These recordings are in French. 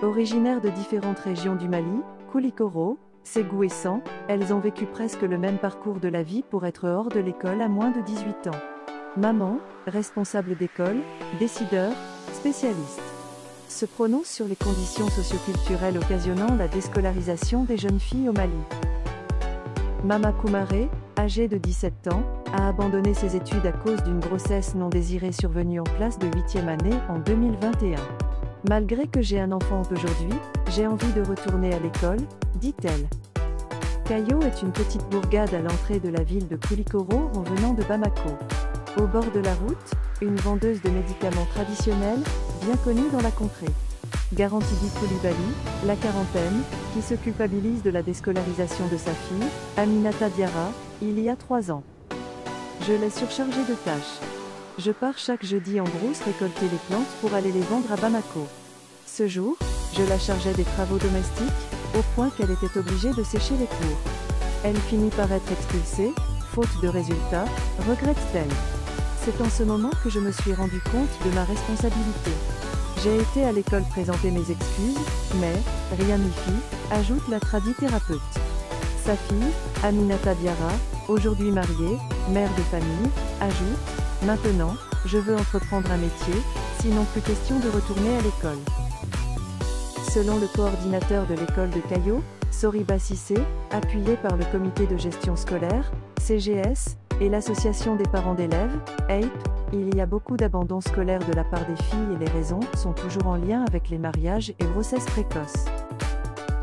Originaires de différentes régions du Mali, Koulikoro, Ségou et San, elles ont vécu presque le même parcours de la vie pour être hors de l'école à moins de 18 ans. Maman, responsable d'école, décideur, spécialiste, se prononce sur les conditions socioculturelles occasionnant la déscolarisation des jeunes filles au Mali. Mama Koumaré, âgée de 17 ans, a abandonné ses études à cause d'une grossesse non désirée survenue en classe de 8e année en 2021. Malgré que j'ai un enfant aujourd'hui, j'ai envie de retourner à l'école, dit-elle. Kayo est une petite bourgade à l'entrée de la ville de Koulikoro en venant de Bamako. Au bord de la route, une vendeuse de médicaments traditionnels, bien connue dans la contrée. Garantidi Koulibaly, la quarantaine, qui se culpabilise de la déscolarisation de sa fille, Aminata Diarra, il y a 3 ans. Je l'ai surchargée de tâches. Je pars chaque jeudi en brousse récolter les plantes pour aller les vendre à Bamako. Ce jour, je la chargeais des travaux domestiques, au point qu'elle était obligée de sécher les cours. Elle finit par être expulsée, faute de résultats, regrette-t-elle. C'est en ce moment que je me suis rendu compte de ma responsabilité. J'ai été à l'école présenter mes excuses, mais rien n'y fit, ajoute la tradithérapeute. Sa fille, Aminata Diarra, aujourd'hui mariée, mère de famille, ajoute: maintenant, je veux entreprendre un métier, sinon plus question de retourner à l'école. Selon le coordinateur de l'école de Kayo, Soriba Cissé, appuyé par le comité de gestion scolaire, CGS, et l'association des parents d'élèves, APE, il y a beaucoup d'abandon scolaire de la part des filles et les raisons sont toujours en lien avec les mariages et grossesses précoces.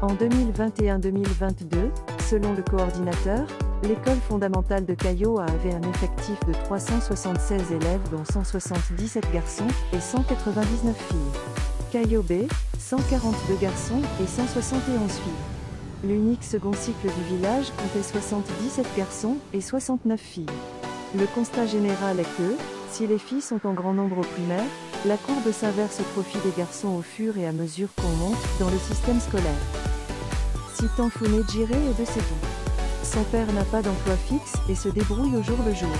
En 2021-2022, selon le coordinateur, l'école fondamentale de Kayo avait un effectif de 376 élèves dont 177 garçons et 199 filles. Kayo B, 142 garçons et 171 filles. L'unique second cycle du village comptait 77 garçons et 69 filles. Le constat général est que, si les filles sont en grand nombre au primaire, la courbe s'inverse au profit des garçons au fur et à mesure qu'on monte dans le système scolaire. Citant Founé Djiré est de Ségou. Son père n'a pas d'emploi fixe et se débrouille au jour le jour.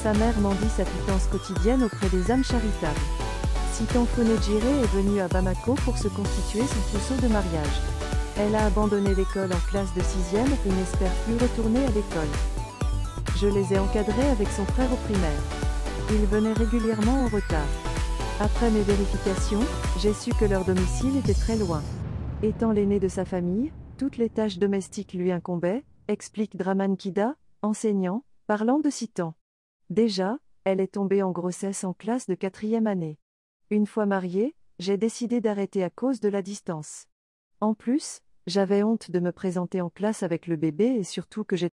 Sa mère mendie sa pitance quotidienne auprès des âmes charitables. Citant Founé Djiré est venue à Bamako pour se constituer son trousseau de mariage. Elle a abandonné l'école en classe de 6e et n'espère plus retourner à l'école. Je les ai encadrés avec son frère au primaire. Ils venaient régulièrement en retard. Après mes vérifications, j'ai su que leur domicile était très loin. Étant l'aîné de sa famille, toutes les tâches domestiques lui incombaient, explique Draman Kida, enseignant, parlant de Citan. Déjà, elle est tombée en grossesse en classe de 4e année. Une fois mariée, j'ai décidé d'arrêter à cause de la distance. En plus, j'avais honte de me présenter en classe avec le bébé et surtout que j'étais